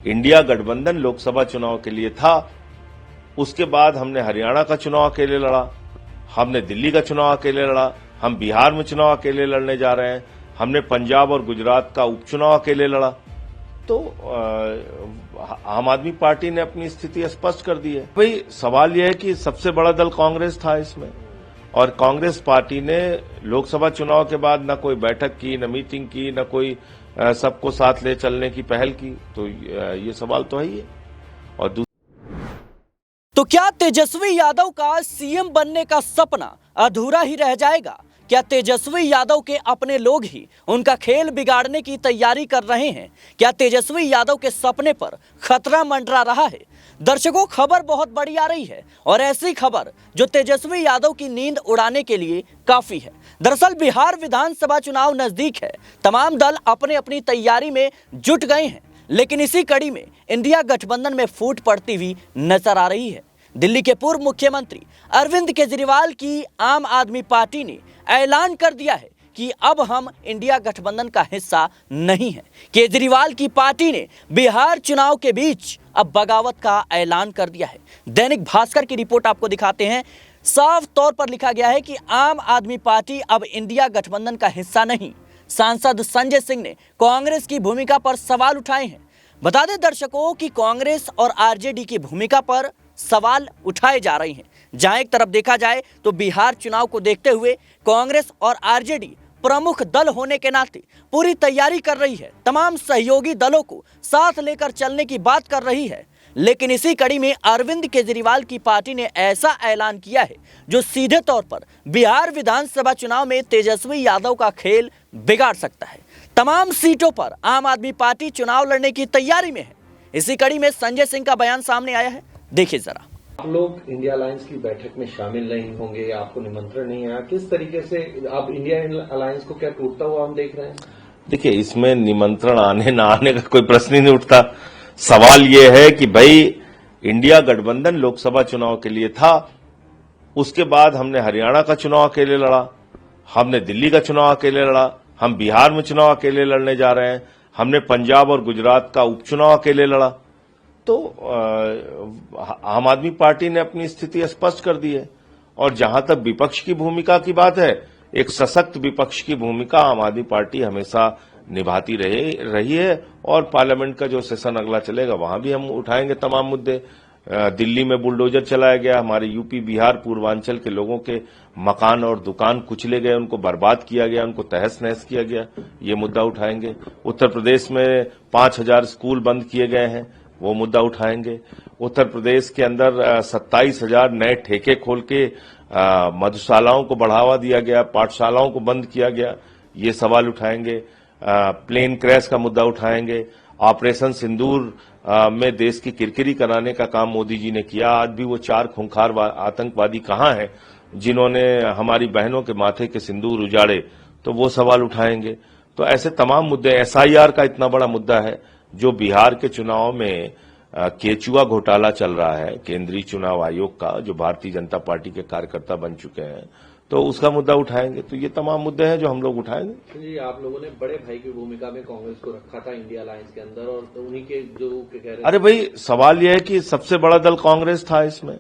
India गठबंधन लोकसभा चुनाव के लिए था। उसके बाद हमने हरियाणा का चुनाव अकेले लड़ा, हमने दिल्ली का चुनाव अकेले लड़ा, हम बिहार में चुनाव अकेले लड़ने जा रहे हैं, हमने पंजाब और गुजरात का उपचुनाव अकेले लड़ा। तो आम आदमी पार्टी ने अपनी स्थिति स्पष्ट कर दी है। भाई सवाल यह है कि सबसे बड़ा दल कांग्रेस था इसमें, और कांग्रेस पार्टी ने लोकसभा चुनाव के बाद न कोई बैठक की, न मीटिंग की, न कोई सबको साथ ले चलने की पहल की। तो ये सवाल तो है ही है। और तो क्या तेजस्वी यादव का सीएम बनने का सपना अधूरा ही रह जाएगा? क्या तेजस्वी यादव के अपने लोग ही उनका खेल बिगाड़ने की तैयारी कर रहे हैं? क्या तेजस्वी यादव के सपने पर खतरा मंडरा रहा है? दर्शकों, खबर बहुत बड़ी आ रही है, और ऐसी खबर जो तेजस्वी यादव की नींद उड़ाने के लिए काफी है। दरअसल बिहार विधानसभा चुनाव नजदीक है, तमाम दल अपने अपनी तैयारी में जुट गए हैं, लेकिन इसी कड़ी में इंडिया गठबंधन में फूट पड़ती हुई नजर आ रही है। दिल्ली के पूर्व मुख्यमंत्री अरविंद केजरीवाल की आम आदमी पार्टी ने ऐलान कर दिया है कि अब हम इंडिया गठबंधन का हिस्सा नहीं है। केजरीवाल की पार्टी ने बिहार चुनाव के बीच अब बगावत का ऐलान कर दिया है। दैनिक भास्कर की रिपोर्ट आपको दिखाते हैं। साफ तौर पर लिखा गया है कि आम आदमी पार्टी अब इंडिया गठबंधन का हिस्सा नहीं। सांसद संजय सिंह ने कांग्रेस की भूमिका पर सवाल उठाए हैं। बता दें दर्शकों कि कांग्रेस और आरजेडी की भूमिका पर सवाल उठाए जा रहे हैं। जहां एक तरफ देखा जाए तो बिहार चुनाव को देखते हुए कांग्रेस और आरजेडी प्रमुख दल होने के नाते पूरी तैयारी कर रही है, तमाम सहयोगी दलों को साथ लेकर चलने की बात कर रही है। लेकिन इसी कड़ी में अरविंद केजरीवाल की पार्टी ने ऐसा ऐलान किया है जो सीधे तौर पर बिहार विधानसभा चुनाव में तेजस्वी यादव का खेल बिगाड़ सकता है। तमाम सीटों पर आम आदमी पार्टी चुनाव लड़ने की तैयारी में है। इसी कड़ी में संजय सिंह का बयान सामने आया है, देखिए जरा। आप लोग इंडिया अलायंस की बैठक में शामिल नहीं होंगे, आपको निमंत्रण नहीं आया, किस तरीके से आप इंडिया अलायंस को क्या टूटता हुआ हम देख रहे हैं? देखिए, इसमें निमंत्रण आने ना आने का कोई प्रश्न ही नहीं उठता। सवाल यह है कि भाई इंडिया गठबंधन लोकसभा चुनाव के लिए था। उसके बाद हमने हरियाणा का चुनाव अकेले लड़ा, हमने दिल्ली का चुनाव अकेले लड़ा, हम बिहार में चुनाव अकेले लड़ने जा रहे हैं, हमने पंजाब और गुजरात का उपचुनाव अकेले लड़ा। तो आम आदमी पार्टी ने अपनी स्थिति स्पष्ट कर दी है। और जहां तक विपक्ष की भूमिका की बात है, एक सशक्त विपक्ष की भूमिका आम आदमी पार्टी हमेशा निभाती रही है। और पार्लियामेंट का जो सेशन अगला चलेगा वहां भी हम उठाएंगे तमाम मुद्दे। दिल्ली में बुलडोजर चलाया गया, हमारे यूपी बिहार पूर्वांचल के लोगों के मकान और दुकान कुचले गए, उनको बर्बाद किया गया, उनको तहस नहस किया गया, ये मुद्दा उठाएंगे। उत्तर प्रदेश में 5,000 स्कूल बंद किए गए हैं, वो मुद्दा उठाएंगे। उत्तर प्रदेश के अंदर 27,000 नए ठेके खोल के मधुशालाओं को बढ़ावा दिया गया, पाठशालाओं को बंद किया गया, ये सवाल उठाएंगे। प्लेन क्रैश का मुद्दा उठाएंगे। ऑपरेशन सिंदूर में देश की किरकिरी कराने का काम मोदी जी ने किया। आज भी वो 4 खूंखार आतंकवादी कहां हैं जिन्होंने हमारी बहनों के माथे के सिंदूर उजाड़े, तो वो सवाल उठाएंगे। तो ऐसे तमाम मुद्दे, एसआईआर का इतना बड़ा मुद्दा है जो बिहार के चुनाव में केचुआ घोटाला चल रहा है, केंद्रीय चुनाव आयोग का, जो भारतीय जनता पार्टी के कार्यकर्ता बन चुके हैं, तो उसका मुद्दा उठाएंगे। तो ये तमाम मुद्दे हैं जो हम लोग उठाएंगे। तो जी, आप लोगों ने बड़े भाई की भूमिका में कांग्रेस को रखा था इंडिया अलायंस के अंदर, और तो उन्हीं के जो कह रहे। अरे भाई, सवाल यह है कि सबसे बड़ा दल कांग्रेस था इसमें,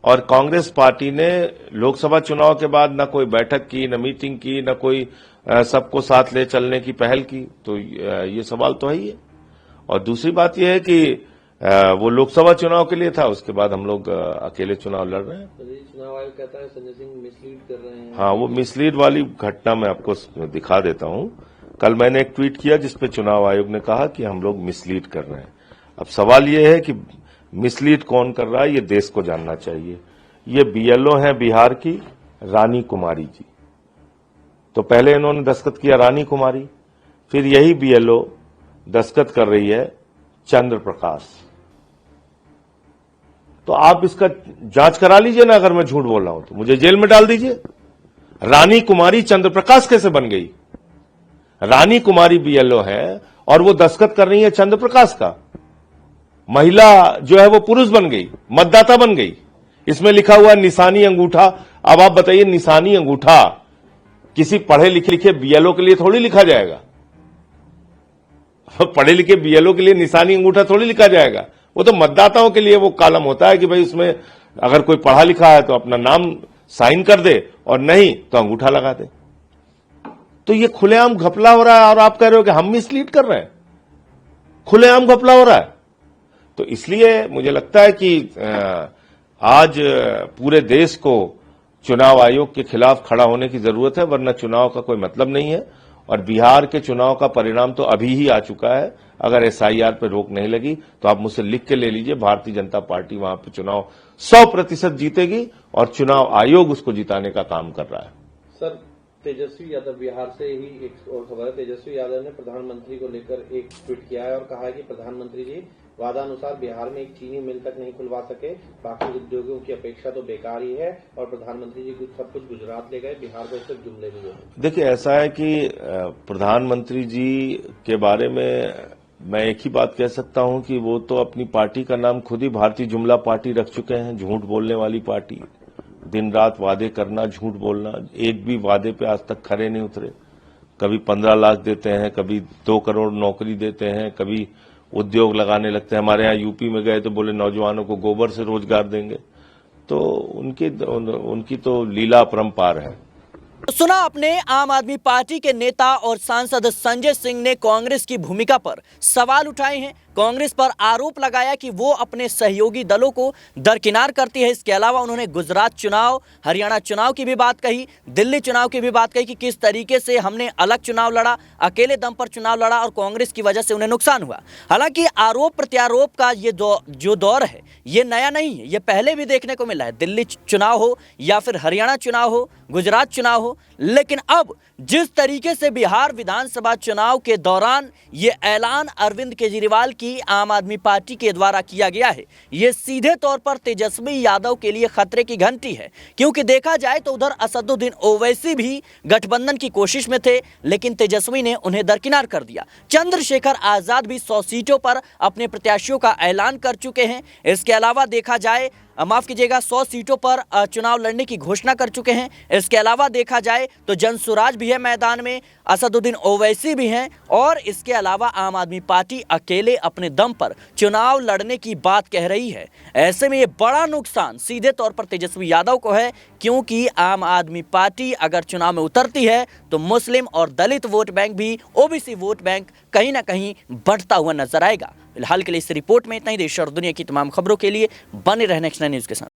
और कांग्रेस पार्टी ने लोकसभा चुनाव के बाद न कोई बैठक की, न मीटिंग की, न कोई सबको साथ ले चलने की पहल की। तो ये सवाल तो है ही है। और दूसरी बात यह है कि वो लोकसभा चुनाव के लिए था, उसके बाद हम लोग अकेले चुनाव लड़ रहे हैं। चुनाव आयोग कहता है संजय सिंह मिसलीड कर रहे हैं। हाँ, वो मिसलीड वाली घटना मैं आपको दिखा देता हूं। कल मैंने एक ट्वीट किया जिसपे चुनाव आयोग ने कहा कि हम लोग मिसलीड कर रहे हैं। अब सवाल ये है कि मिसलीड कौन कर रहा है, ये देश को जानना चाहिए। ये बीएलओ हैं बिहार की रानी कुमारी जी। तो पहले इन्होंने दस्तखत किया रानी कुमारी, फिर यही बीएलओ दस्तखत कर रही है चंद्र प्रकाश। तो आप इसका जांच करा लीजिए ना, अगर मैं झूठ बोल रहा हूं तो मुझे जेल में डाल दीजिए। रानी कुमारी चंद्र प्रकाश कैसे बन गई? रानी कुमारी बीएलओ है और वो दस्तखत कर रही है चंद्र प्रकाश का। महिला जो है वो पुरुष बन गई, मतदाता बन गई। इसमें लिखा हुआ निशानी अंगूठा। अब आप बताइए, निशानी अंगूठा किसी पढ़े लिखे बीएलओ के लिए थोड़ी लिखा जाएगा। पढ़े लिखे बीएलओ के लिए निशानी अंगूठा थोड़ी लिखा जाएगा, वो तो मतदाताओं के लिए वो कॉलम होता है कि भाई उसमें अगर कोई पढ़ा लिखा है तो अपना नाम साइन कर दे और नहीं तो अंगूठा लगा दे। तो ये खुलेआम घपला हो रहा है और आप कह रहे हो कि हम मिसलीड कर रहे हैं, खुलेआम घपला हो रहा है। तो इसलिए मुझे लगता है कि आज पूरे देश को चुनाव आयोग के खिलाफ खड़ा होने की जरूरत है, वरना चुनाव का कोई मतलब नहीं है। और बिहार के चुनाव का परिणाम तो अभी ही आ चुका है। अगर एसआईआर पर रोक नहीं लगी तो आप मुझसे लिख के ले लीजिए, भारतीय जनता पार्टी वहां पर चुनाव 100% जीतेगी और चुनाव आयोग उसको जिताने का काम कर रहा है। सर, तेजस्वी यादव, बिहार से ही एक और खबर है, तेजस्वी यादव ने प्रधानमंत्री को लेकर एक ट्वीट किया है और कहा है कि प्रधानमंत्री जी वादानुसार बिहार में एक चीनी मिल तक नहीं खुलवा सके, बाकी उद्योगों की अपेक्षा तो बेकार ही है और प्रधानमंत्री जी सब कुछ गुजरात ले गए, बिहार को सिर्फ जुमले में गए। देखिए, ऐसा है कि प्रधानमंत्री जी के बारे में मैं एक ही बात कह सकता हूं कि वो तो अपनी पार्टी का नाम खुद ही भारतीय जुमला पार्टी रख चुके हैं, झूठ बोलने वाली पार्टी। दिन रात वादे करना, झूठ बोलना, एक भी वादे पे आज तक खरे नहीं उतरे। कभी 15 लाख देते हैं, कभी 2 करोड़ नौकरी देते हैं, कभी उद्योग लगाने लगते हैं। हमारे यहाँ यूपी में गए तो बोले नौजवानों को गोबर से रोजगार देंगे। तो उनकी तो लीला अपरंपार है। सुना आपने आम आदमी पार्टी के नेता और सांसद संजय सिंह ने कांग्रेस की भूमिका पर सवाल उठाए हैं। कांग्रेस पर आरोप लगाया कि वो अपने सहयोगी दलों को दरकिनार करती है। इसके अलावा उन्होंने गुजरात चुनाव, हरियाणा चुनाव की भी बात कही, दिल्ली चुनाव की भी बात कही कि किस तरीके से हमने अलग चुनाव लड़ा, अकेले दम पर चुनाव लड़ा और कांग्रेस की वजह से उन्हें नुकसान हुआ। हालांकि आरोप प्रत्यारोप का ये जो दौर है ये नया नहीं है, ये पहले भी देखने को मिला है। दिल्ली चुनाव हो या फिर हरियाणा चुनाव हो, गुजरात चुनाव हो, लेकिन अब जिस तरीके से बिहार विधानसभा चुनाव के दौरान ये ऐलान अरविंद केजरीवाल की आम आदमी पार्टी के द्वारा किया गया है, ये सीधे तौर पर तेजस्वी यादव के लिए खतरे की घंटी है। क्योंकि देखा जाए तो उधर असदुद्दीन ओवैसी भी गठबंधन की कोशिश में थे, लेकिन तेजस्वी ने उन्हें दरकिनार कर दिया। चंद्रशेखर आजाद भी 100 सीटों पर अपने प्रत्याशियों का ऐलान कर चुके हैं। इसके अलावा देखा जाए, माफ कीजिएगा, 100 सीटों पर चुनाव लड़ने की घोषणा कर चुके हैं। इसके अलावा देखा जाए तो जनसुराज भी है मैदान में, असदुद्दीन ओवैसी भी हैं और इसके अलावा आम आदमी पार्टी अकेले अपने दम पर चुनाव लड़ने की बात कह रही है। ऐसे में ये बड़ा नुकसान सीधे तौर पर तेजस्वी यादव को है, क्योंकि आम आदमी पार्टी अगर चुनाव में उतरती है तो मुस्लिम और दलित वोट बैंक भी, ओबीसी वोट बैंक कहीं ना कहीं बढ़ता हुआ नजर आएगा। फिलहाल के लिए इस रिपोर्ट में इतना ही। देश और दुनिया की तमाम खबरों के लिए बने रहने नेक्स्ट 9 न्यूज़ के साथ।